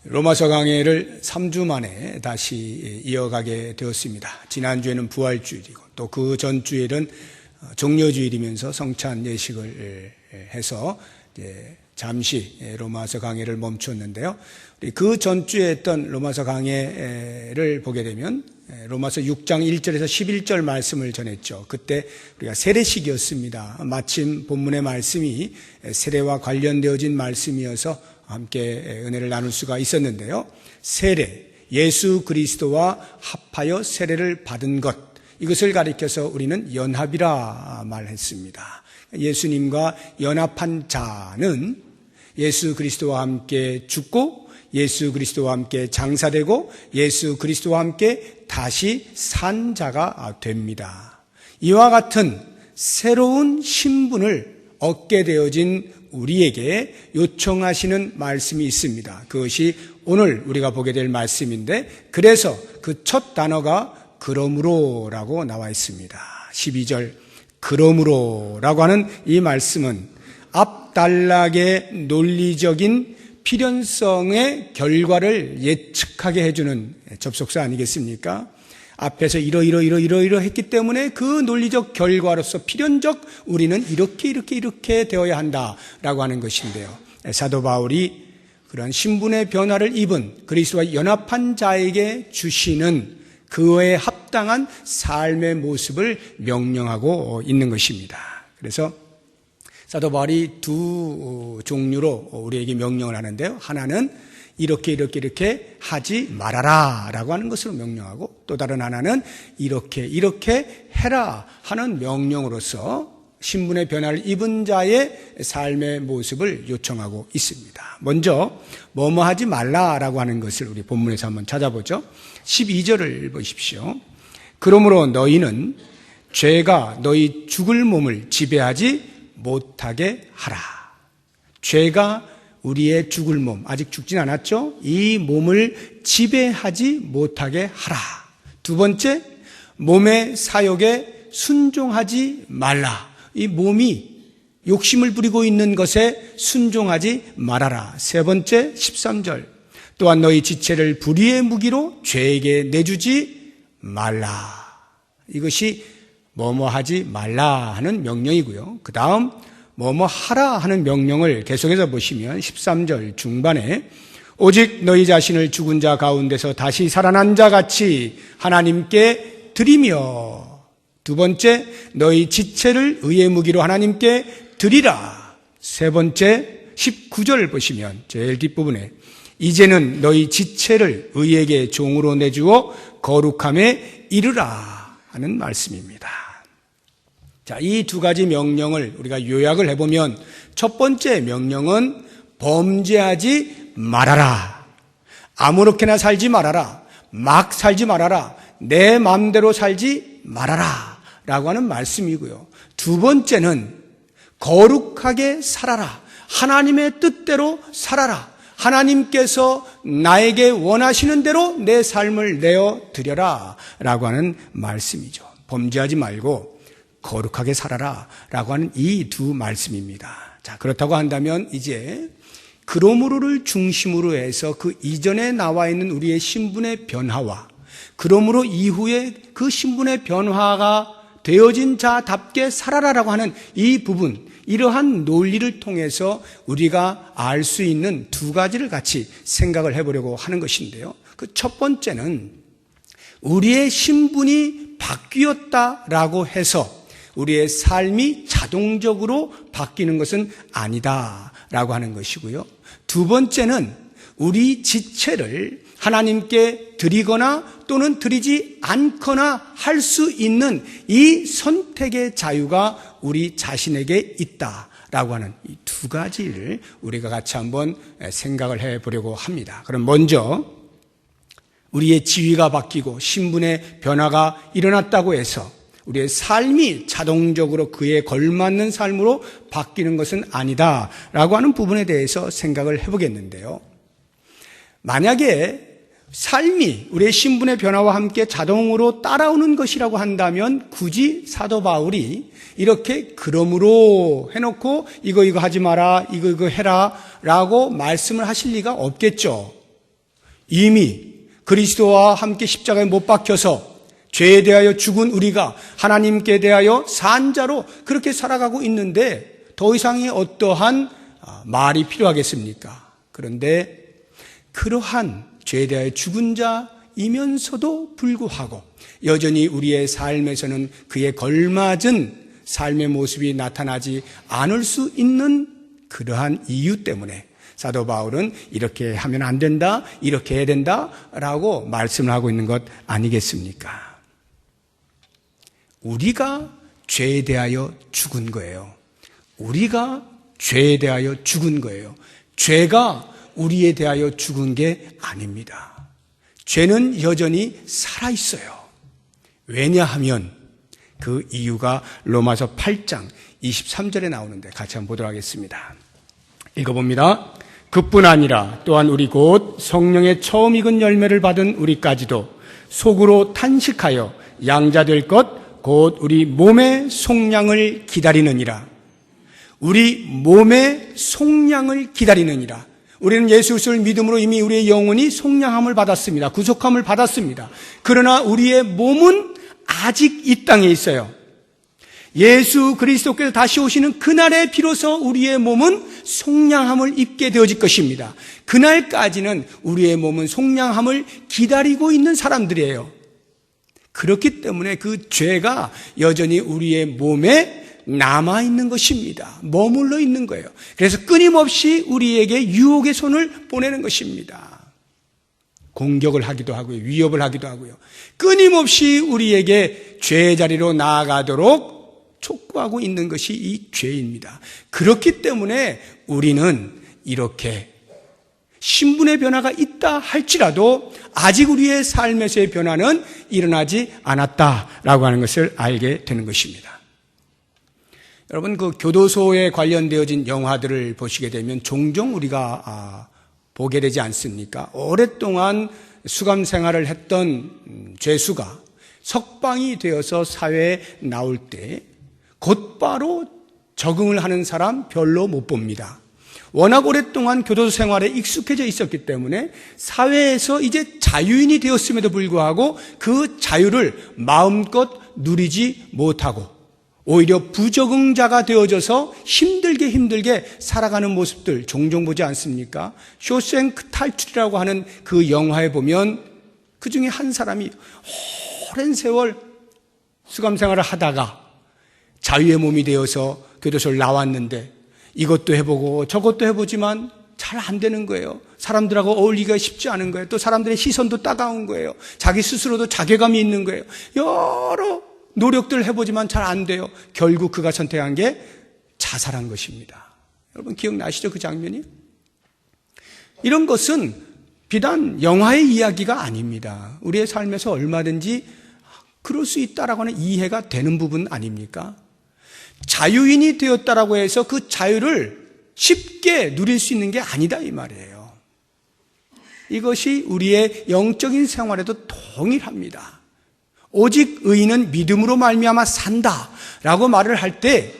로마서 강해를 3주 만에 다시 이어가게 되었습니다. 지난주에는 부활주일이고 또 그 전주일은 종려주일이면서 성찬 예식을 해서 잠시 로마서 강해를 멈췄는데요. 그 전주에 했던 로마서 강해를 보게 되면 로마서 6장 1절에서 11절 말씀을 전했죠. 그때 우리가 세례식이었습니다. 마침 본문의 말씀이 세례와 관련되어진 말씀이어서 함께 은혜를 나눌 수가 있었는데요. 세례, 예수 그리스도와 합하여 세례를 받은 것, 이것을 가리켜서 우리는 연합이라 말했습니다. 예수님과 연합한 자는 예수 그리스도와 함께 죽고 예수 그리스도와 함께 장사되고 예수 그리스도와 함께 다시 산 자가 됩니다. 이와 같은 새로운 신분을 얻게 되어진 우리에게 요청하시는 말씀이 있습니다. 그것이 오늘 우리가 보게 될 말씀인데, 그래서 그 첫 단어가 그러므로라고 나와 있습니다. 12절 그러므로라고 하는 이 말씀은 앞단락의 논리적인 필연성의 결과를 예측하게 해주는 접속사 아니겠습니까? 앞에서 이러 했기 때문에 그 논리적 결과로서 필연적 우리는 이렇게 되어야 한다라고 하는 것인데요. 사도 바울이 그러한 신분의 변화를 입은 그리스도와 연합한 자에게 주시는 그에 합당한 삶의 모습을 명령하고 있는 것입니다. 그래서 사도 바울이 두 종류로 우리에게 명령을 하는데요. 하나는 이렇게 하지 말아라 라고 하는 것으로 명령하고, 또 다른 하나는 이렇게 해라 하는 명령으로서 신분의 변화를 입은 자의 삶의 모습을 요청하고 있습니다. 먼저 뭐뭐 하지 말라라고 하는 것을 우리 본문에서 한번 찾아보죠. 12절을 보십시오. 그러므로 너희는 죄가 너희 죽을 몸을 지배하지 못하게 하라. 죄가 우리의 죽을 몸, 아직 죽진 않았죠? 이 몸을 지배하지 못하게 하라. 두 번째, 몸의 사욕에 순종하지 말라. 이 몸이 욕심을 부리고 있는 것에 순종하지 말아라. 세 번째, 13절. 또한 너희 지체를 불의의 무기로 죄에게 내주지 말라. 이것이 뭐뭐 하지 말라 하는 명령이고요. 그 다음 뭐뭐 하라 하는 명령을 계속해서 보시면 13절 중반에 오직 너희 자신을 죽은 자 가운데서 다시 살아난 자 같이 하나님께 드리며, 두 번째 너희 지체를 의의 무기로 하나님께 드리라. 세 번째 19절 보시면 제일 뒷부분에 이제는 너희 지체를 의에게 종으로 내주어 거룩함에 이르라 하는 말씀입니다. 자, 이 두 가지 명령을 우리가 요약을 해보면, 첫 번째 명령은 범죄하지 말아라. 아무렇게나 살지 말아라. 막 살지 말아라. 내 마음대로 살지 말아라 라고 하는 말씀이고요. 두 번째는 거룩하게 살아라. 하나님의 뜻대로 살아라. 하나님께서 나에게 원하시는 대로 내 삶을 내어드려라 라고 하는 말씀이죠. 범죄하지 말고 거룩하게 살아라 라고 하는 이 두 말씀입니다. 자, 그렇다고 한다면 이제 그러므로를 중심으로 해서 그 이전에 나와 있는 우리의 신분의 변화와 그러므로 이후에 그 신분의 변화가 되어진 자답게 살아라라고 하는 이 부분, 이러한 논리를 통해서 우리가 알 수 있는 두 가지를 같이 생각을 해보려고 하는 것인데요. 그 첫 번째는 우리의 신분이 바뀌었다라고 해서 우리의 삶이 자동적으로 바뀌는 것은 아니다라고 하는 것이고요. 두 번째는 우리 지체를 하나님께 드리거나 또는 드리지 않거나 할 수 있는 이 선택의 자유가 우리 자신에게 있다라고 하는 이 두 가지를 우리가 같이 한번 생각을 해보려고 합니다. 그럼 먼저 우리의 지위가 바뀌고 신분의 변화가 일어났다고 해서 우리의 삶이 자동적으로 그에 걸맞는 삶으로 바뀌는 것은 아니다라고 하는 부분에 대해서 생각을 해보겠는데요. 만약에 삶이 우리의 신분의 변화와 함께 자동으로 따라오는 것이라고 한다면 굳이 사도 바울이 이렇게 그러므로 해놓고 이거 하지 마라, 이거 해라 라고 말씀을 하실 리가 없겠죠. 이미 그리스도와 함께 십자가에 못 박혀서 죄에 대하여 죽은 우리가 하나님께 대하여 산 자로 그렇게 살아가고 있는데 더 이상의 어떠한 말이 필요하겠습니까? 그런데 그러한 죄에 대하여 죽은 자이면서도 불구하고 여전히 우리의 삶에서는 그에 걸맞은 삶의 모습이 나타나지 않을 수 있는 그러한 이유 때문에 사도 바울은 이렇게 하면 안 된다, 이렇게 해야 된다라고 말씀을 하고 있는 것 아니겠습니까? 우리가 죄에 대하여 죽은 거예요. 우리가 죄에 대하여 죽은 거예요. 죄가 우리에 대하여 죽은 게 아닙니다. 죄는 여전히 살아있어요. 왜냐하면 그 이유가 로마서 8장 23절에 나오는데 같이 한번 보도록 하겠습니다. 읽어봅니다. 그뿐 아니라 또한 우리 곧 성령의 처음 익은 열매를 받은 우리까지도 속으로 탄식하여 양자 될 것 곧 우리 몸의 속량을 기다리느니라. 우리 몸의 속량을 기다리느니라. 우리는 예수 그리스도를 믿음으로 이미 우리의 영혼이 속량함을 받았습니다. 구속함을 받았습니다. 그러나 우리의 몸은 아직 이 땅에 있어요. 예수 그리스도께서 다시 오시는 그날에 비로소 우리의 몸은 속량함을 입게 되어질 것입니다. 그날까지는 우리의 몸은 속량함을 기다리고 있는 사람들이에요. 그렇기 때문에 그 죄가 여전히 우리의 몸에 남아있는 것입니다. 머물러 있는 거예요. 그래서 끊임없이 우리에게 유혹의 손을 보내는 것입니다. 공격을 하기도 하고요. 위협을 하기도 하고요. 끊임없이 우리에게 죄의 자리로 나아가도록 촉구하고 있는 것이 이 죄입니다. 그렇기 때문에 우리는 이렇게 신분의 변화가 있다 할지라도 아직 우리의 삶에서의 변화는 일어나지 않았다라고 하는 것을 알게 되는 것입니다. 여러분, 그 교도소에 관련되어진 영화들을 보시게 되면 종종 우리가 보게 되지 않습니까? 오랫동안 수감 생활을 했던 죄수가 석방이 되어서 사회에 나올 때 곧바로 적응을 하는 사람 별로 못 봅니다. 워낙 오랫동안 교도소 생활에 익숙해져 있었기 때문에 사회에서 이제 자유인이 되었음에도 불구하고 그 자유를 마음껏 누리지 못하고 오히려 부적응자가 되어져서 힘들게 살아가는 모습들 종종 보지 않습니까? 쇼생크 탈출이라고 하는 그 영화에 보면 그 중에 한 사람이 오랜 세월 수감 생활을 하다가 자유의 몸이 되어서 교도소를 나왔는데 이것도 해보고 저것도 해보지만 잘 안 되는 거예요. 사람들하고 어울리기가 쉽지 않은 거예요. 또 사람들의 시선도 따가운 거예요. 자기 스스로도 자괴감이 있는 거예요. 여러 노력들을 해보지만 잘 안 돼요. 결국 그가 선택한 게 자살한 것입니다. 여러분 기억나시죠? 그 장면이? 이런 것은 비단 영화의 이야기가 아닙니다. 우리의 삶에서 얼마든지 그럴 수 있다라고 하는 이해가 되는 부분 아닙니까? 자유인이 되었다라고 해서 그 자유를 쉽게 누릴 수 있는 게 아니다 이 말이에요. 이것이 우리의 영적인 생활에도 동일합니다. 오직 의인은 믿음으로 말미암아 산다라고 말을 할 때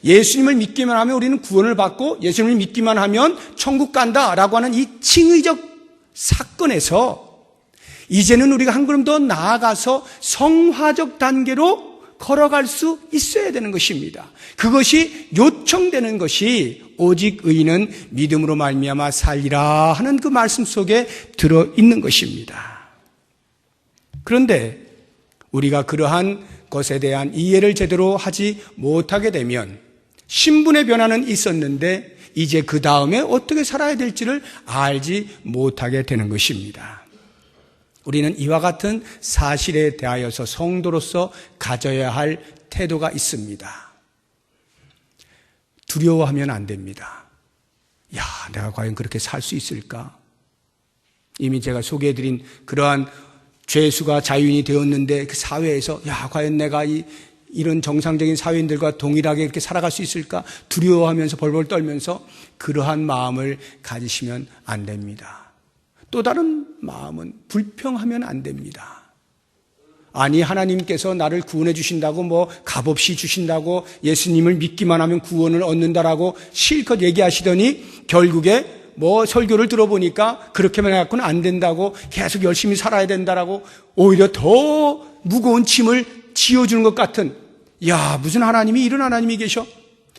예수님을 믿기만 하면 우리는 구원을 받고 예수님을 믿기만 하면 천국 간다라고 하는 이 칭의적 사건에서 이제는 우리가 한 걸음 더 나아가서 성화적 단계로 걸어갈 수 있어야 되는 것입니다. 그것이 요청되는 것이 오직 의인은 믿음으로 말미암아 살리라 하는 그 말씀 속에 들어있는 것입니다. 그런데 우리가 그러한 것에 대한 이해를 제대로 하지 못하게 되면 신분의 변화는 있었는데 이제 그 다음에 어떻게 살아야 될지를 알지 못하게 되는 것입니다. 우리는 이와 같은 사실에 대하여서 성도로서 가져야 할 태도가 있습니다. 두려워하면 안 됩니다. 야, 내가 과연 그렇게 살 수 있을까? 이미 제가 소개해드린 그러한 죄수가 자유인이 되었는데 그 사회에서 야, 과연 내가 이런 정상적인 사회인들과 동일하게 이렇게 살아갈 수 있을까? 두려워하면서 벌벌 떨면서 그러한 마음을 가지시면 안 됩니다. 또 다른 마음은 불평하면 안 됩니다. 아니 하나님께서 나를 구원해 주신다고 뭐 값없이 주신다고 예수님을 믿기만 하면 구원을 얻는다라고 실컷 얘기하시더니 결국에 뭐 설교를 들어보니까 그렇게만 해갖고는 안 된다고, 계속 열심히 살아야 된다라고 오히려 더 무거운 짐을 지어주는 것 같은, 야, 무슨 하나님이 이런 하나님이 계셔?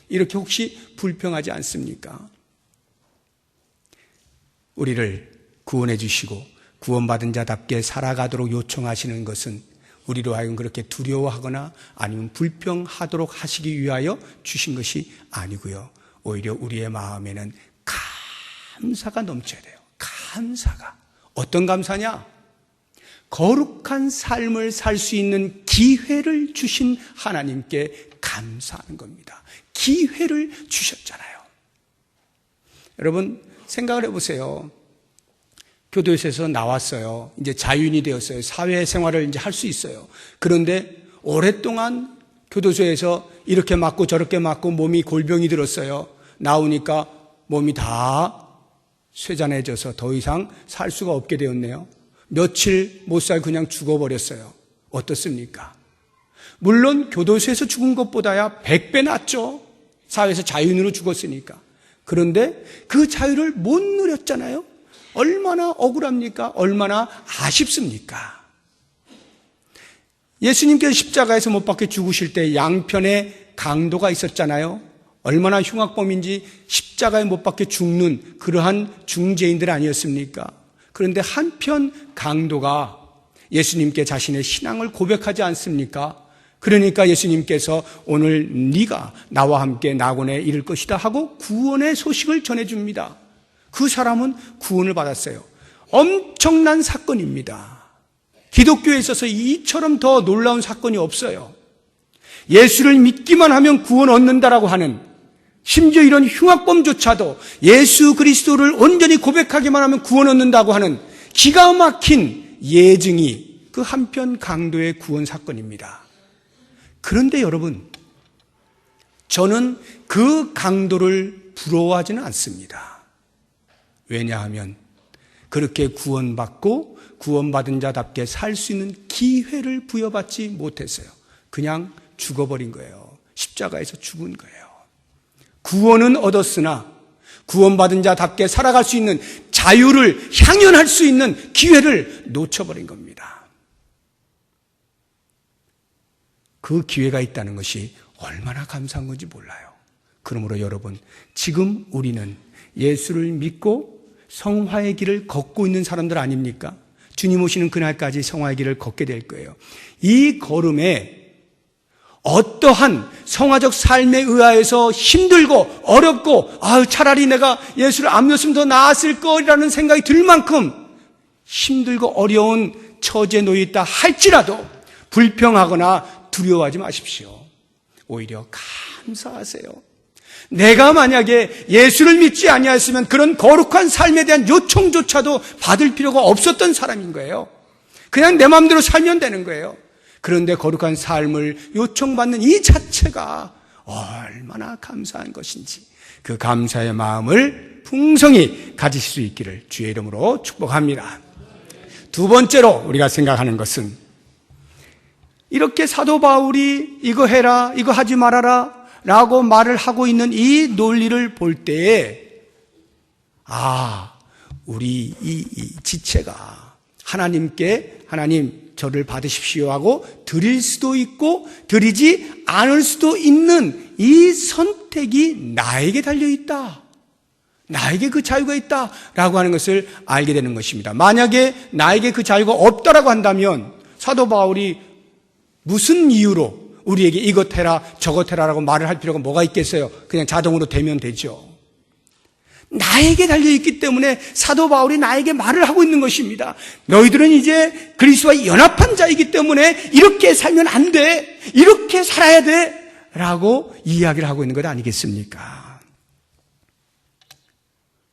이렇게 혹시 불평하지 않습니까? 우리를 구원해 주시고 구원받은 자답게 살아가도록 요청하시는 것은 우리로 하여금 그렇게 두려워하거나 아니면 불평하도록 하시기 위하여 주신 것이 아니고요. 오히려 우리의 마음에는 감사가 넘쳐야 돼요. 감사가. 어떤 감사냐? 거룩한 삶을 살 수 있는 기회를 주신 하나님께 감사하는 겁니다. 기회를 주셨잖아요. 여러분 생각을 해보세요. 교도소에서 나왔어요. 이제 자유인이 되었어요. 사회생활을 이제 할 수 있어요. 그런데 오랫동안 교도소에서 이렇게 맞고 저렇게 맞고 몸이 골병이 들었어요. 나오니까 몸이 다 쇠잔해져서 더 이상 살 수가 없게 되었네요. 며칠 못 살고 그냥 죽어버렸어요. 어떻습니까? 물론 교도소에서 죽은 것보다야 100배 낫죠. 사회에서 자유인으로 죽었으니까. 그런데 그 자유를 못 누렸잖아요. 얼마나 억울합니까? 얼마나 아쉽습니까? 예수님께서 십자가에서 못 박혀 죽으실 때 양편에 강도가 있었잖아요. 얼마나 흉악범인지 십자가에 못 박혀 죽는 그러한 중죄인들 아니었습니까? 그런데 한편 강도가 예수님께 자신의 신앙을 고백하지 않습니까? 그러니까 예수님께서 오늘 네가 나와 함께 낙원에 이를 것이다 하고 구원의 소식을 전해줍니다. 그 사람은 구원을 받았어요. 엄청난 사건입니다. 기독교에 있어서 이처럼 더 놀라운 사건이 없어요. 예수를 믿기만 하면 구원 얻는다라고 하는, 심지어 이런 흉악범조차도 예수 그리스도를 온전히 고백하기만 하면 구원 얻는다고 하는 기가 막힌 예증이 그 한편 강도의 구원 사건입니다. 그런데 여러분, 저는 그 강도를 부러워하지는 않습니다. 왜냐하면 그렇게 구원받고 구원받은 자답게 살 수 있는 기회를 부여받지 못했어요. 그냥 죽어버린 거예요. 십자가에서 죽은 거예요. 구원은 얻었으나 구원받은 자답게 살아갈 수 있는 자유를 향연할 수 있는 기회를 놓쳐버린 겁니다. 그 기회가 있다는 것이 얼마나 감사한 건지 몰라요. 그러므로 여러분, 지금 우리는 예수를 믿고 성화의 길을 걷고 있는 사람들 아닙니까? 주님 오시는 그날까지 성화의 길을 걷게 될 거예요. 이 걸음에 어떠한 성화적 삶에 의하여서 힘들고 어렵고 차라리 내가 예수를 안 믿었으면 더 나았을 거라는 생각이 들 만큼 힘들고 어려운 처지에 놓여 있다 할지라도 불평하거나 두려워하지 마십시오. 오히려 감사하세요. 내가 만약에 예수를 믿지 아니하였으면 그런 거룩한 삶에 대한 요청조차도 받을 필요가 없었던 사람인 거예요. 그냥 내 마음대로 살면 되는 거예요. 그런데 거룩한 삶을 요청받는 이 자체가 얼마나 감사한 것인지, 그 감사의 마음을 풍성히 가지실 수 있기를 주의 이름으로 축복합니다. 두 번째로 우리가 생각하는 것은, 이렇게 사도 바울이 이거 해라, 이거 하지 말아라 라고 말을 하고 있는 이 논리를 볼 때에 우리 이 지체가 하나님께 하나님 저를 받으십시오 하고 드릴 수도 있고 드리지 않을 수도 있는 이 선택이 나에게 달려있다, 나에게 그 자유가 있다라고 하는 것을 알게 되는 것입니다. 만약에 나에게 그 자유가 없다라고 한다면 사도 바울이 무슨 이유로 우리에게 이것 해라 저것 해라라고 말을 할 필요가 뭐가 있겠어요? 그냥 자동으로 되면 되죠. 나에게 달려있기 때문에 사도 바울이 나에게 말을 하고 있는 것입니다. 너희들은 이제 그리스도와 연합한 자이기 때문에 이렇게 살면 안 돼, 이렇게 살아야 돼 라고 이야기를 하고 있는 것 아니겠습니까?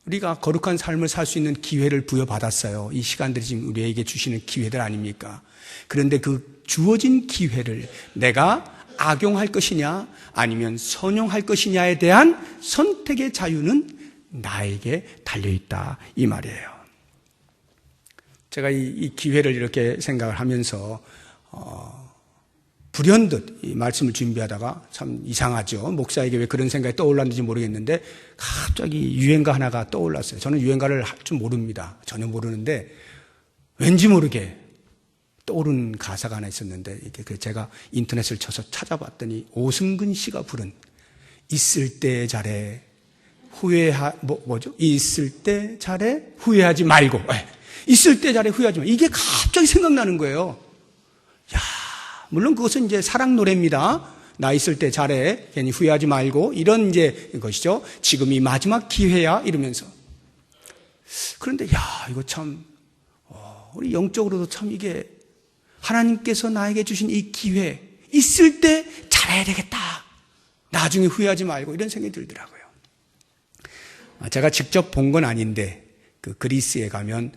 우리가 거룩한 삶을 살 수 있는 기회를 부여받았어요. 이 시간들이 지금 우리에게 주시는 기회들 아닙니까? 그런데 그 주어진 기회를 내가 악용할 것이냐 아니면 선용할 것이냐에 대한 선택의 자유는 나에게 달려있다, 이 말이에요. 제가 이 기회를 이렇게 생각을 하면서 불현듯 이 말씀을 준비하다가 참 이상하죠. 목사에게 왜 그런 생각이 떠올랐는지 모르겠는데 갑자기 유행가 하나가 떠올랐어요. 저는 유행가를 할 줄 모릅니다. 전혀 모르는데 왠지 모르게 떠오른 가사가 하나 있었는데 이게 제가 인터넷을 쳐서 찾아봤더니 오승근 씨가 부른 있을 때 잘해 뭐죠? 있을 때 잘해 후회하지 말고. 있을 때 잘해 후회하지 말고. 이게 갑자기 생각나는 거예요. 야, 물론 그것은 이제 사랑 노래입니다. 나 있을 때 잘해 괜히 후회하지 말고 이런 이제 것이죠. 지금이 마지막 기회야 이러면서. 그런데 야, 이거 참 우리 영적으로도 참 이게 하나님께서 나에게 주신 이 기회 있을 때 잘해야 되겠다. 나중에 후회하지 말고 이런 생각이 들더라고요. 제가 직접 본 건 아닌데 그 그리스에 가면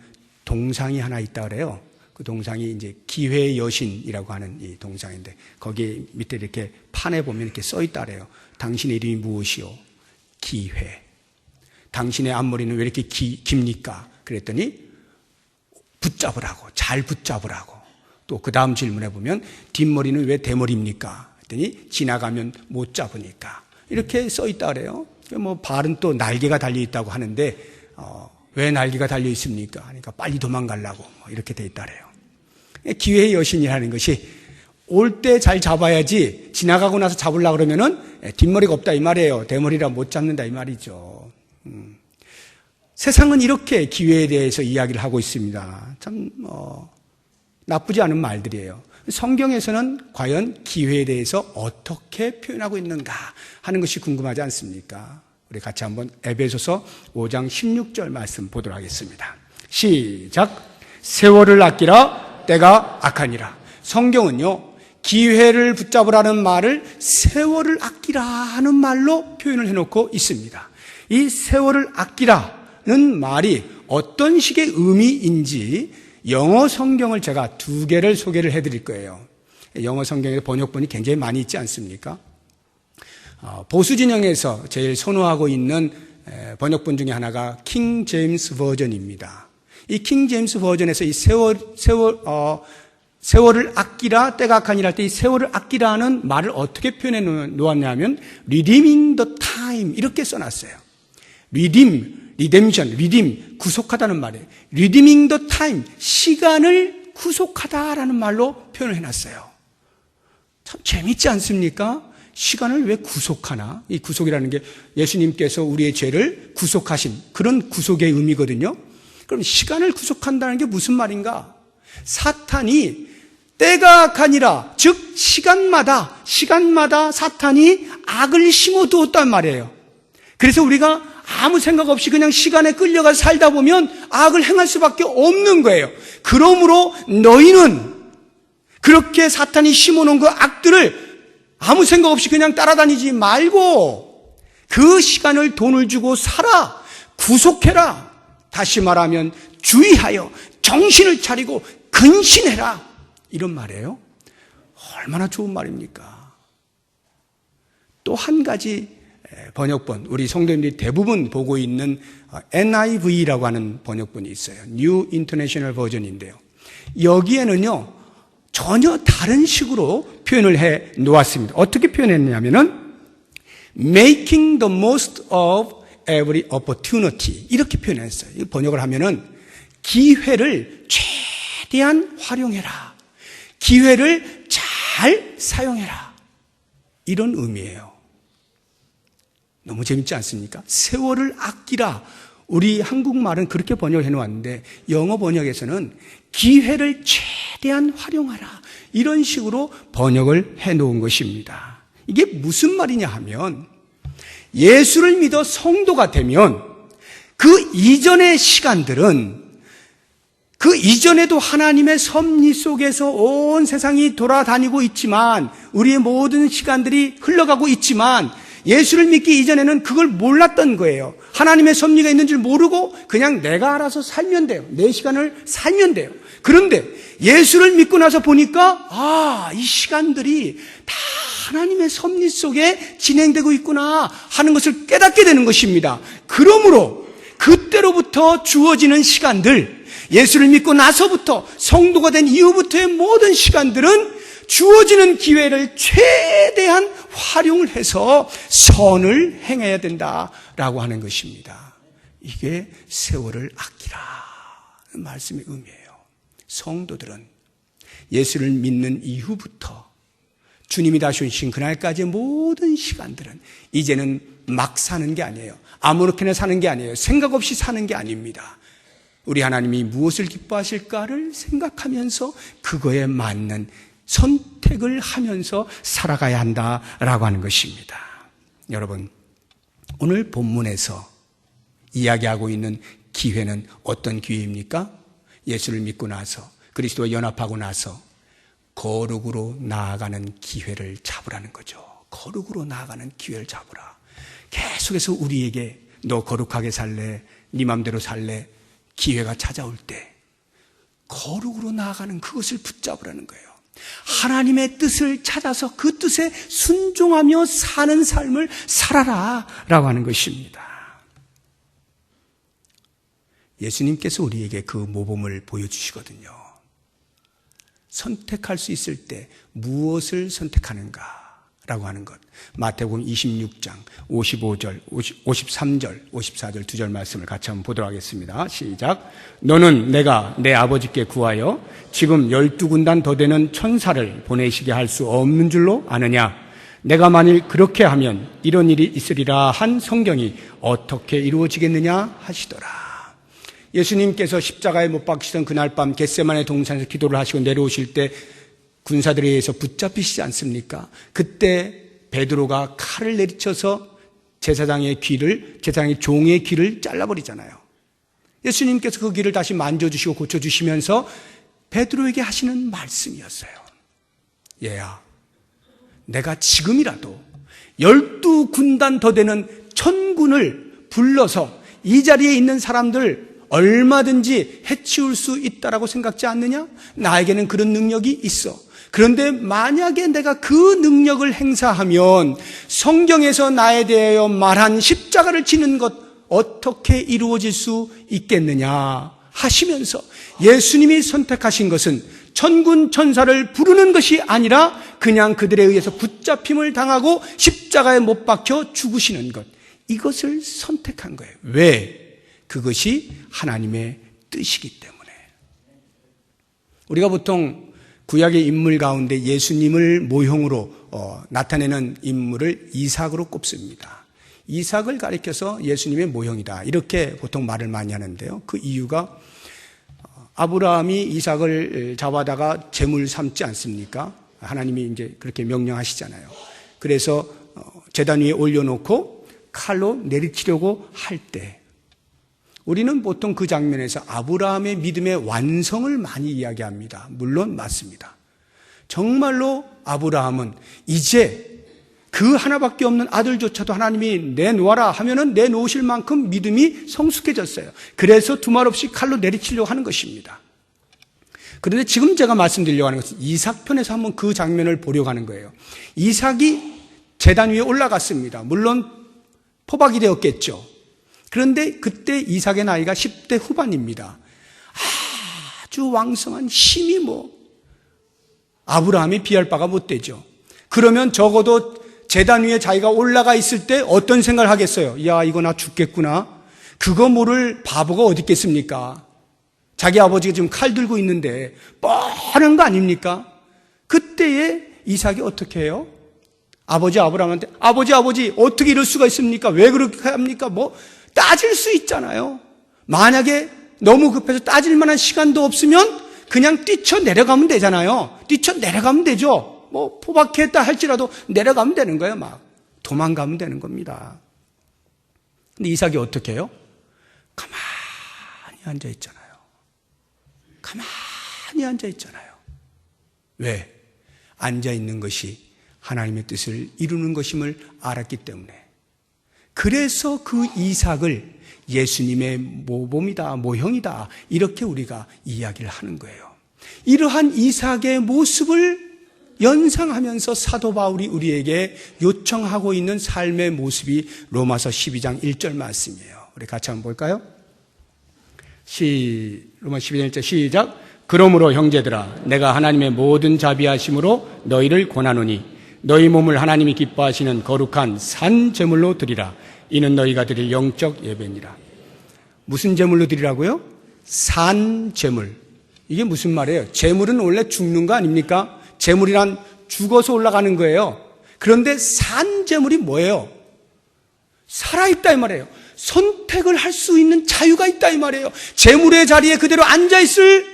동상이 하나 있다 그래요. 그 동상이 이제 기회의 여신이라고 하는 이 동상인데 거기 밑에 이렇게 판에 보면 이렇게 써 있다 그래요. 당신의 이름이 무엇이요? 기회. 당신의 앞머리는 왜 이렇게 깁니까? 그랬더니 붙잡으라고, 잘 붙잡으라고. 또 그 다음 질문에 보면 뒷머리는 왜 대머리입니까? 그랬더니 지나가면 못 잡으니까. 이렇게 써 있다 그래요. 뭐 발은 또 날개가 달려 있다고 하는데 왜 날개가 달려 있습니까? 그러니까 빨리 도망가려고 이렇게 돼 있다 그래요. 기회의 여신이라는 것이 올 때 잘 잡아야지 지나가고 나서 잡으려고 그러면은 뒷머리가 없다 이 말이에요. 대머리라 못 잡는다 이 말이죠. 세상은 이렇게 기회에 대해서 이야기를 하고 있습니다. 참 나쁘지 않은 말들이에요. 성경에서는 과연 기회에 대해서 어떻게 표현하고 있는가 하는 것이 궁금하지 않습니까? 우리 같이 한번 에베소서 5장 16절 말씀 보도록 하겠습니다. 시작. 세월을 아끼라 때가 악하니라. 성경은요, 기회를 붙잡으라는 말을 세월을 아끼라 하는 말로 표현을 해놓고 있습니다. 이 세월을 아끼라는 말이 어떤 식의 의미인지 영어 성경을 제가 2개를 소개를 해드릴 거예요. 영어 성경의 번역본이 굉장히 많이 있지 않습니까? 보수 진영에서 제일 선호하고 있는 번역본 중에 하나가 킹 제임스 버전입니다. 이 킹 제임스 버전에서 이 세월을 아끼라 때가 악하니라 할 때 이 세월을 아끼라는 말을 어떻게 표현해 놓았냐면 redeeming the time 이렇게 써놨어요. redeem, 구속하다는 말이에요. redeeming the time, 시간을 구속하다라는 말로 표현을 해놨어요. 참 재밌지 않습니까? 시간을 왜 구속하나? 이 구속이라는 게 예수님께서 우리의 죄를 구속하신 그런 구속의 의미거든요. 그럼 시간을 구속한다는 게 무슨 말인가? 사탄이 때가 악하니라, 즉 시간마다 사탄이 악을 심어두었단 말이에요. 그래서 우리가 아무 생각 없이 그냥 시간에 끌려가 살다 보면 악을 행할 수밖에 없는 거예요. 그러므로 너희는 그렇게 사탄이 심어놓은 그 악들을 아무 생각 없이 그냥 따라다니지 말고 그 시간을 돈을 주고 살아, 구속해라. 다시 말하면 주의하여 정신을 차리고 근신해라. 이런 말이에요. 얼마나 좋은 말입니까? 또 한 가지 번역본, 우리 성도님들이 대부분 보고 있는 NIV라고 하는 번역본이 있어요. New International Version인데요. 여기에는요, 전혀 다른 식으로 표현을 해 놓았습니다. 어떻게 표현했냐면은 making the most of every opportunity 이렇게 표현했어요. 이 번역을 하면은 기회를 최대한 활용해라. 기회를 잘 사용해라. 이런 의미예요. 너무 재밌지 않습니까? 세월을 아끼라. 우리 한국말은 그렇게 번역해 놓았는데 영어 번역에서는 기회를 최대한 활용하라. 이런 식으로 번역을 해 놓은 것입니다. 이게 무슨 말이냐 하면 예수를 믿어 성도가 되면 그 이전의 시간들은 그 이전에도 하나님의 섭리 속에서 온 세상이 돌아다니고 있지만 우리의 모든 시간들이 흘러가고 있지만 예수를 믿기 이전에는 그걸 몰랐던 거예요. 하나님의 섭리가 있는 줄 모르고 그냥 내가 알아서 살면 돼요. 내 시간을 살면 돼요. 그런데 예수를 믿고 나서 보니까 이 시간들이 다 하나님의 섭리 속에 진행되고 있구나 하는 것을 깨닫게 되는 것입니다. 그러므로 그때로부터 주어지는 시간들, 예수를 믿고 나서부터 성도가 된 이후부터의 모든 시간들은 주어지는 기회를 최대한 활용을 해서 선을 행해야 된다라고 하는 것입니다. 이게 세월을 아끼라는 말씀의 의미예요. 성도들은 예수를 믿는 이후부터 주님이 다시 오신 그날까지의 모든 시간들은 이제는 막 사는 게 아니에요. 아무렇게나 사는 게 아니에요. 생각 없이 사는 게 아닙니다. 우리 하나님이 무엇을 기뻐하실까를 생각하면서 그거에 맞는 선택을 하면서 살아가야 한다라고 하는 것입니다. 여러분, 오늘 본문에서 이야기하고 있는 기회는 어떤 기회입니까? 예수를 믿고 나서 그리스도와 연합하고 나서 거룩으로 나아가는 기회를 잡으라는 거죠. 거룩으로 나아가는 기회를 잡으라. 계속해서 우리에게 너 거룩하게 살래? 네 맘대로 살래? 기회가 찾아올 때 거룩으로 나아가는 그것을 붙잡으라는 거예요. 하나님의 뜻을 찾아서 그 뜻에 순종하며 사는 삶을 살아라 라고 하는 것입니다. 예수님께서 우리에게 그 모범을 보여주시거든요. 선택할 수 있을 때 무엇을 선택하는가 라고 하는 것. 마태복음 26장 55절, 53절, 54절 두 절 말씀을 같이 한번 보도록 하겠습니다. 시작. 너는 내가 내 아버지께 구하여 지금 12군단 더 되는 천사를 보내시게 할 수 없는 줄로 아느냐? 내가 만일 그렇게 하면 이런 일이 있으리라 한 성경이 어떻게 이루어지겠느냐 하시더라. 예수님께서 십자가에 못 박히던 그날 밤 겟세마네 동산에서 기도를 하시고 내려오실 때 군사들에 의해서 붙잡히시지 않습니까? 그때 베드로가 칼을 내리쳐서 제사장의 종의 귀를 잘라버리잖아요. 예수님께서 그 귀를 다시 만져주시고 고쳐주시면서 베드로에게 하시는 말씀이었어요. 얘야, 내가 지금이라도 12군단 더 되는 천군을 불러서 이 자리에 있는 사람들 얼마든지 해치울 수 있다라고 생각지 않느냐? 나에게는 그런 능력이 있어. 그런데 만약에 내가 그 능력을 행사하면 성경에서 나에 대하여 말한 십자가를 지는 것 어떻게 이루어질 수 있겠느냐 하시면서 예수님이 선택하신 것은 천군 천사를 부르는 것이 아니라 그냥 그들에 의해서 붙잡힘을 당하고 십자가에 못 박혀 죽으시는 것, 이것을 선택한 거예요. 왜? 그것이 하나님의 뜻이기 때문에. 우리가 보통 구약의 인물 가운데 예수님을 모형으로 나타내는 인물을 이삭으로 꼽습니다. 이삭을 가리켜서 예수님의 모형이다, 이렇게 보통 말을 많이 하는데요. 그 이유가 아브라함이 이삭을 잡아다가 제물 삼지 않습니까? 하나님이 이제 그렇게 명령하시잖아요. 그래서 제단 위에 올려놓고 칼로 내리치려고 할 때 우리는 보통 그 장면에서 아브라함의 믿음의 완성을 많이 이야기합니다. 물론 맞습니다. 정말로 아브라함은 이제 그 하나밖에 없는 아들조차도 하나님이 내놓아라 하면은 내놓으실 만큼 믿음이 성숙해졌어요. 그래서 두말 없이 칼로 내리치려고 하는 것입니다. 그런데 지금 제가 말씀드리려고 하는 것은 이삭 편에서 한번 그 장면을 보려고 하는 거예요. 이삭이 제단 위에 올라갔습니다. 물론 포박이 되었겠죠. 그런데 그때 이삭의 나이가 10대 후반입니다. 아주 왕성한 힘이 아브라함이 비할 바가 못 되죠. 그러면 적어도 제단 위에 자기가 올라가 있을 때 어떤 생각을 하겠어요? 야, 이거 나 죽겠구나. 그거 모를 바보가 어디 있겠습니까? 자기 아버지가 지금 칼 들고 있는데 뻔한 거 아닙니까? 그때에 이삭이 어떻게 해요? 아버지 아브라함한테 아버지 어떻게 이럴 수가 있습니까? 왜 그렇게 합니까? 따질 수 있잖아요. 만약에 너무 급해서 따질 만한 시간도 없으면 그냥 뛰쳐내려가면 되잖아요. 뛰쳐내려가면 되죠. 포박했다 할지라도 내려가면 되는 거예요. 도망가면 되는 겁니다. 근데 이삭이 어떻게 해요? 가만히 앉아있잖아요. 가만히 앉아있잖아요. 왜? 앉아있는 것이 하나님의 뜻을 이루는 것임을 알았기 때문에. 그래서 그 이삭을 예수님의 모범이다, 모형이다, 이렇게 우리가 이야기를 하는 거예요. 이러한 이삭의 모습을 연상하면서 사도 바울이 우리에게 요청하고 있는 삶의 모습이 로마서 12장 1절 말씀이에요. 우리 같이 한번 볼까요? 로마 12장 1절 시작. 그러므로 형제들아, 내가 하나님의 모든 자비하심으로 너희를 권하노니 너희 몸을 하나님이 기뻐하시는 거룩한 산 제물로 드리라. 이는 너희가 드릴 영적 예배니라. 무슨 제물로 드리라고요? 산 제물. 이게 무슨 말이에요? 제물은 원래 죽는 거 아닙니까? 제물이란 죽어서 올라가는 거예요. 그런데 산 제물이 뭐예요? 살아있다 이 말이에요. 선택을 할 수 있는 자유가 있다 이 말이에요. 제물의 자리에 그대로 앉아있을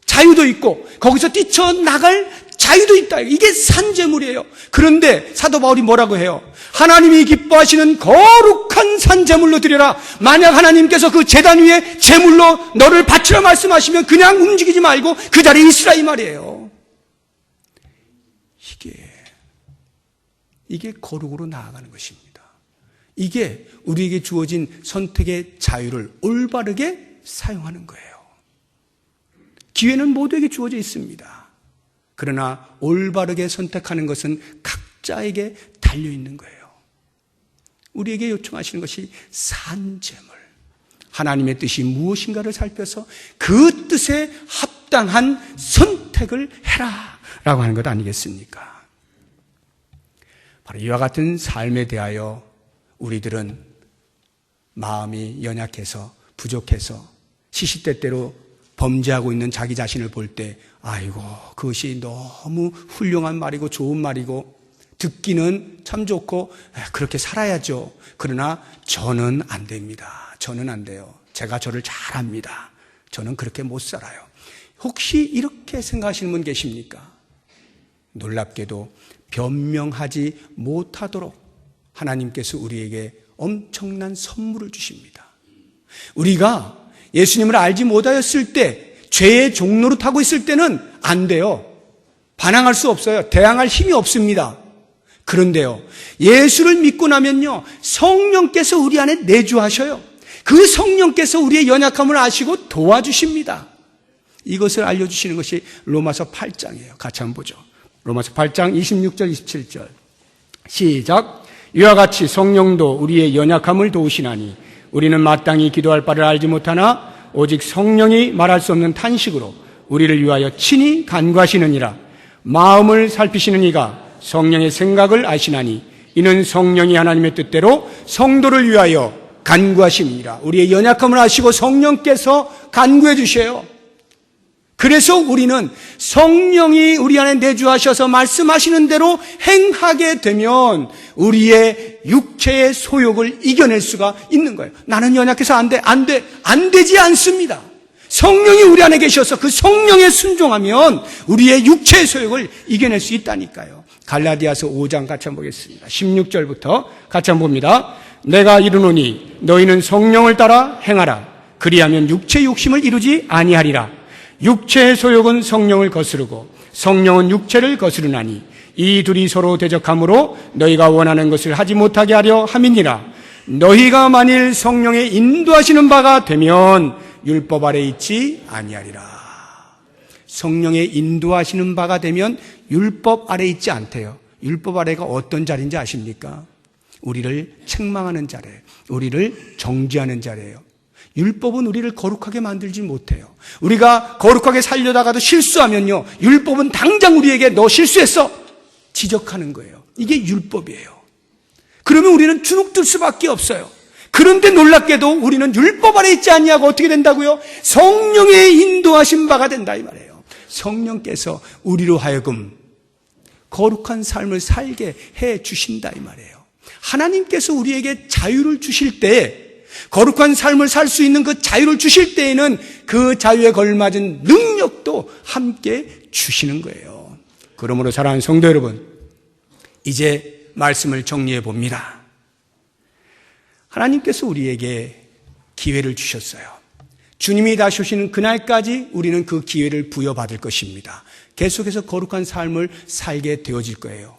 자유도 있고 거기서 뛰쳐나갈 자유도 있다. 이게 산제물이에요. 그런데 사도 바울이 뭐라고 해요? 하나님이 기뻐하시는 거룩한 산제물로 드려라. 만약 하나님께서 그 제단 위에 제물로 너를 바치라 말씀하시면 그냥 움직이지 말고 그 자리에 있으라 이 말이에요. 이게 거룩으로 나아가는 것입니다. 이게 우리에게 주어진 선택의 자유를 올바르게 사용하는 거예요. 기회는 모두에게 주어져 있습니다. 그러나 올바르게 선택하는 것은 각자에게 달려있는 거예요. 우리에게 요청하시는 것이 산제물. 하나님의 뜻이 무엇인가를 살펴서 그 뜻에 합당한 선택을 해라 라고 하는 것 아니겠습니까? 바로 이와 같은 삶에 대하여 우리들은 마음이 연약해서 부족해서 시시때때로 범죄하고 있는 자기 자신을 볼 때 아이고 그것이 너무 훌륭한 말이고 좋은 말이고 듣기는 참 좋고 그렇게 살아야죠. 그러나 저는 안 됩니다. 저는 안 돼요. 제가 저를 잘 압니다. 저는 그렇게 못 살아요. 혹시 이렇게 생각하시는 분 계십니까? 놀랍게도 변명하지 못하도록 하나님께서 우리에게 엄청난 선물을 주십니다. 우리가 예수님을 알지 못하였을 때 죄의 종로로 타고 있을 때는 안 돼요. 반항할 수 없어요. 대항할 힘이 없습니다. 그런데요, 예수를 믿고 나면요, 성령께서 우리 안에 내주하셔요. 그 성령께서 우리의 연약함을 아시고 도와주십니다. 이것을 알려주시는 것이 로마서 8장이에요. 같이 한번 보죠. 로마서 8장 26절 27절 시작. 이와 같이 성령도 우리의 연약함을 도우시나니 우리는 마땅히 기도할 바를 알지 못하나 오직 성령이 말할 수 없는 탄식으로 우리를 위하여 친히 간구하시느니라. 마음을 살피시는 이가 성령의 생각을 아시나니 이는 성령이 하나님의 뜻대로 성도를 위하여 간구하심이니라. 우리의 연약함을 아시고 성령께서 간구해 주셔요. 그래서 우리는 성령이 우리 안에 내주하셔서 말씀하시는 대로 행하게 되면 우리의 육체의 소욕을 이겨낼 수가 있는 거예요. 나는 연약해서 안 되지 않습니다. 성령이 우리 안에 계셔서 그 성령에 순종하면 우리의 육체의 소욕을 이겨낼 수 있다니까요. 갈라디아서 5장 같이 한번 보겠습니다. 16절부터 같이 한번 봅니다. 내가 이르노니 너희는 성령을 따라 행하라. 그리하면 육체의 욕심을 이루지 아니하리라. 육체의 소욕은 성령을 거스르고 성령은 육체를 거스르나니 이 둘이 서로 대적함으로 너희가 원하는 것을 하지 못하게 하려 함이니라. 너희가 만일 성령의 인도하시는 바가 되면 율법 아래 있지 아니하리라. 성령의 인도하시는 바가 되면 율법 아래 있지 않대요. 율법 아래가 어떤 자리인지 아십니까? 우리를 책망하는 자리예요. 우리를 정죄하는 자리예요. 율법은 우리를 거룩하게 만들지 못해요. 우리가 거룩하게 살려다가도 실수하면요, 율법은 당장 우리에게 너 실수했어 지적하는 거예요. 이게 율법이에요. 그러면 우리는 주눅들 수밖에 없어요. 그런데 놀랍게도 우리는 율법 아래 있지 않냐고 어떻게 된다고요? 성령의 인도하신 바가 된다 이 말이에요. 성령께서 우리로 하여금 거룩한 삶을 살게 해 주신다 이 말이에요. 하나님께서 우리에게 자유를 주실 때, 거룩한 삶을 살 수 있는 그 자유를 주실 때에는 그 자유에 걸맞은 능력도 함께 주시는 거예요. 그러므로 사랑하는 성도 여러분, 이제 말씀을 정리해 봅니다. 하나님께서 우리에게 기회를 주셨어요. 주님이 다시 오시는 그날까지 우리는 그 기회를 부여받을 것입니다. 계속해서 거룩한 삶을 살게 되어질 거예요.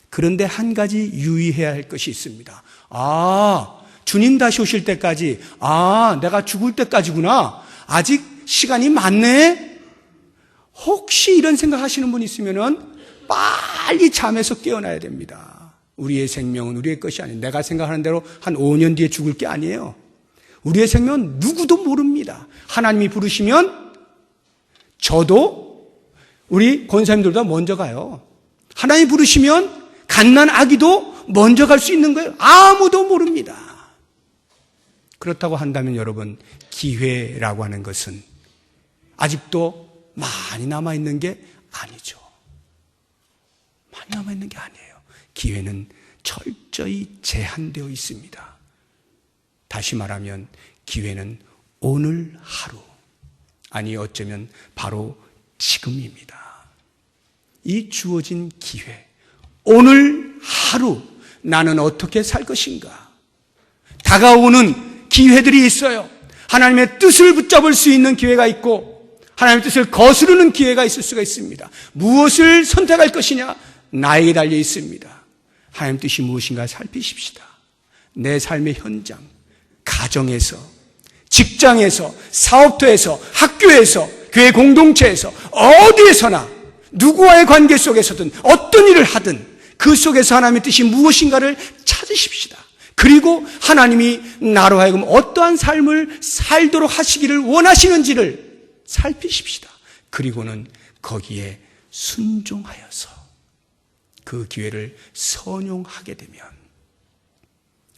그런데 한 가지 유의해야 할 것이 있습니다. 주님 다시 오실 때까지, 내가 죽을 때까지구나. 아직 시간이 많네? 혹시 이런 생각하시는 분 있으면은 빨리 잠에서 깨어나야 됩니다. 우리의 생명은 우리의 것이 아니에요. 내가 생각하는 대로 한 5년 뒤에 죽을 게 아니에요. 우리의 생명은 누구도 모릅니다. 하나님이 부르시면 저도 우리 권사님들보다 먼저 가요. 하나님 부르시면 갓난 아기도 먼저 갈 수 있는 거예요. 아무도 모릅니다. 그렇다고 한다면 여러분, 기회라고 하는 것은 아직도 많이 남아있는 게 아니죠. 많이 남아있는 게 아니에요. 기회는 철저히 제한되어 있습니다. 다시 말하면 기회는 오늘 하루, 아니 어쩌면 바로 지금입니다. 이 주어진 기회, 오늘 하루 나는 어떻게 살 것인가? 다가오는 기회들이 있어요. 하나님의 뜻을 붙잡을 수 있는 기회가 있고 하나님의 뜻을 거스르는 기회가 있을 수가 있습니다. 무엇을 선택할 것이냐? 나에게 달려 있습니다. 하나님 뜻이 무엇인가 살피십시다. 내 삶의 현장, 가정에서, 직장에서, 사업터에서, 학교에서, 교회 공동체에서, 어디에서나 누구와의 관계 속에서든 어떤 일을 하든 그 속에서 하나님의 뜻이 무엇인가를 찾으십시다. 그리고 하나님이 나로 하여금 어떠한 삶을 살도록 하시기를 원하시는지를 살피십시다. 그리고는 거기에 순종하여서 그 기회를 선용하게 되면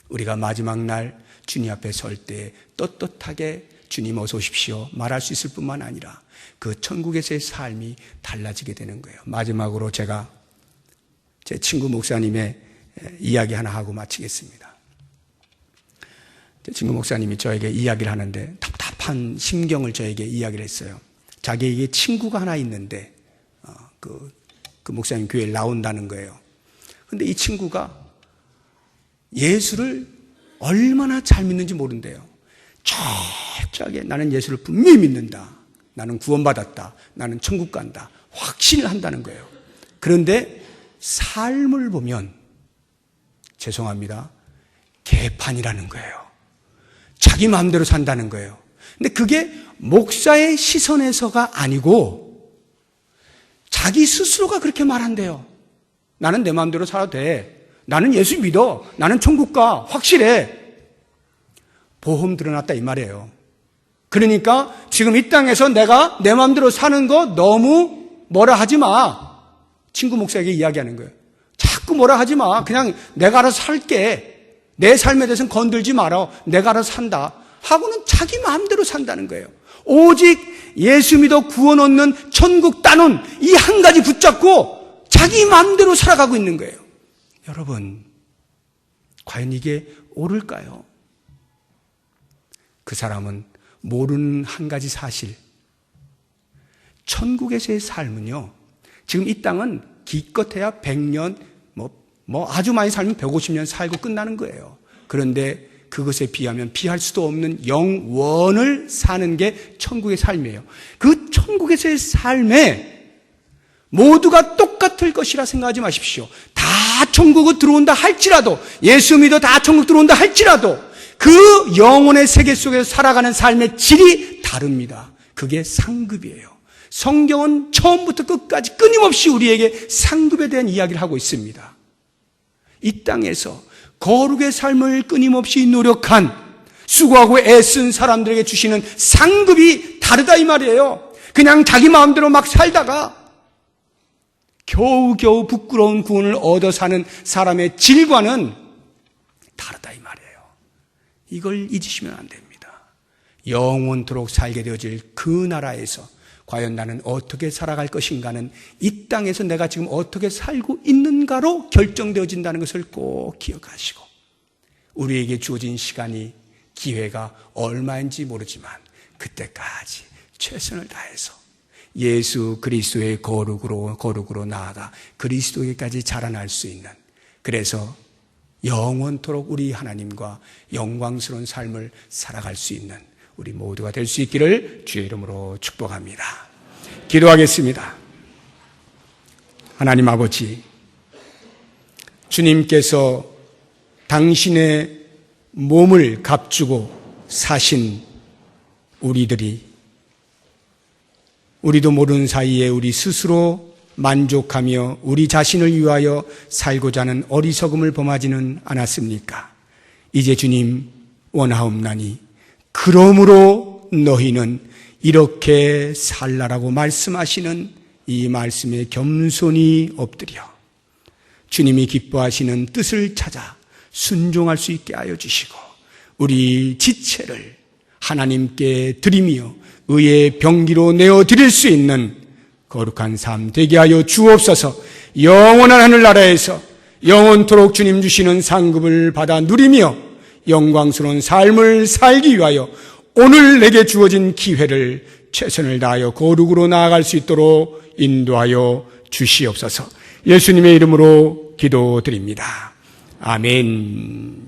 우리가 마지막 날 주님 앞에 설 때 떳떳하게 주님 어서 오십시오 말할 수 있을 뿐만 아니라 그 천국에서의 삶이 달라지게 되는 거예요. 마지막으로 제가 제 친구 목사님의 이야기 하나 하고 마치겠습니다. 제 친구 목사님이 저에게 이야기를 하는데 답답한 심경을 저에게 이야기를 했어요. 자기에게 친구가 하나 있는데 그 목사님 교회에 나온다는 거예요. 그런데 이 친구가 예수를 얼마나 잘 믿는지 모른대요. 철저하게 나는 예수를 분명히 믿는다. 나는 구원받았다. 나는 천국 간다. 확신을 한다는 거예요. 그런데 삶을 보면 죄송합니다. 개판이라는 거예요. 자기 마음대로 산다는 거예요. 근데 그게 목사의 시선에서가 아니고 자기 스스로가 그렇게 말한대요. 나는 내 마음대로 살아도 돼. 나는 예수 믿어. 나는 천국 가. 확실해. 보험 들어놨다 이 말이에요. 그러니까 지금 이 땅에서 내가 내 마음대로 사는 거 너무 뭐라 하지 마. 친구 목사에게 이야기하는 거예요. 자꾸 뭐라 하지 마. 그냥 내가 알아서 살게. 내 삶에 대해서는 건들지 마라. 내가 알아서 산다. 하고는 자기 마음대로 산다는 거예요. 오직 예수 믿어 구원 얻는 천국 따놓은 이 한 가지 붙잡고 자기 마음대로 살아가고 있는 거예요. 여러분, 과연 이게 옳을까요? 그 사람은 모르는 한 가지 사실. 천국에서의 삶은요, 지금 이 땅은 기껏해야 100년, 아주 많이 살면 150년 살고 끝나는 거예요. 그런데 그것에 비하면 비할 수도 없는 영원을 사는 게 천국의 삶이에요. 그 천국에서의 삶에 모두가 똑같을 것이라 생각하지 마십시오. 다 천국으로 들어온다 할지라도, 예수 믿어 다 천국 들어온다 할지라도 그 영혼의 세계 속에서 살아가는 삶의 질이 다릅니다. 그게 상급이에요. 성경은 처음부터 끝까지 끊임없이 우리에게 상급에 대한 이야기를 하고 있습니다. 이 땅에서 거룩의 삶을 끊임없이 노력한, 수고하고 애쓴 사람들에게 주시는 상급이 다르다 이 말이에요. 그냥 자기 마음대로 막 살다가 겨우겨우 부끄러운 구원을 얻어 사는 사람의 질과는 다르다 이 말이에요. 이걸 잊으시면 안 됩니다. 영원토록 살게 되어질 그 나라에서 과연 나는 어떻게 살아갈 것인가는 이 땅에서 내가 지금 어떻게 살고 있는가로 결정되어진다는 것을 꼭 기억하시고, 우리에게 주어진 시간이, 기회가 얼마인지 모르지만 그때까지 최선을 다해서 예수 그리스도의 거룩으로 나아가 그리스도에까지 자라날 수 있는, 그래서 영원토록 우리 하나님과 영광스러운 삶을 살아갈 수 있는 우리 모두가 될 수 있기를 주의 이름으로 축복합니다. 기도하겠습니다. 하나님 아버지, 주님께서 당신의 몸을 값주고 사신 우리도 모르는 사이에 우리 스스로 만족하며 우리 자신을 위하여 살고자 하는 어리석음을 범하지는 않았습니까? 이제 주님 원하옵나니 그러므로 너희는 이렇게 살라라고 말씀하시는 이 말씀에 겸손히 엎드려 주님이 기뻐하시는 뜻을 찾아 순종할 수 있게 하여 주시고 우리 지체를 하나님께 드리며 의의 병기로 내어드릴 수 있는 거룩한 삶 되게 하여 주옵소서. 영원한 하늘나라에서 영원토록 주님 주시는 상급을 받아 누리며 영광스러운 삶을 살기 위하여 오늘 내게 주어진 기회를 최선을 다하여 거룩으로 나아갈 수 있도록 인도하여 주시옵소서. 예수님의 이름으로 기도드립니다. 아멘.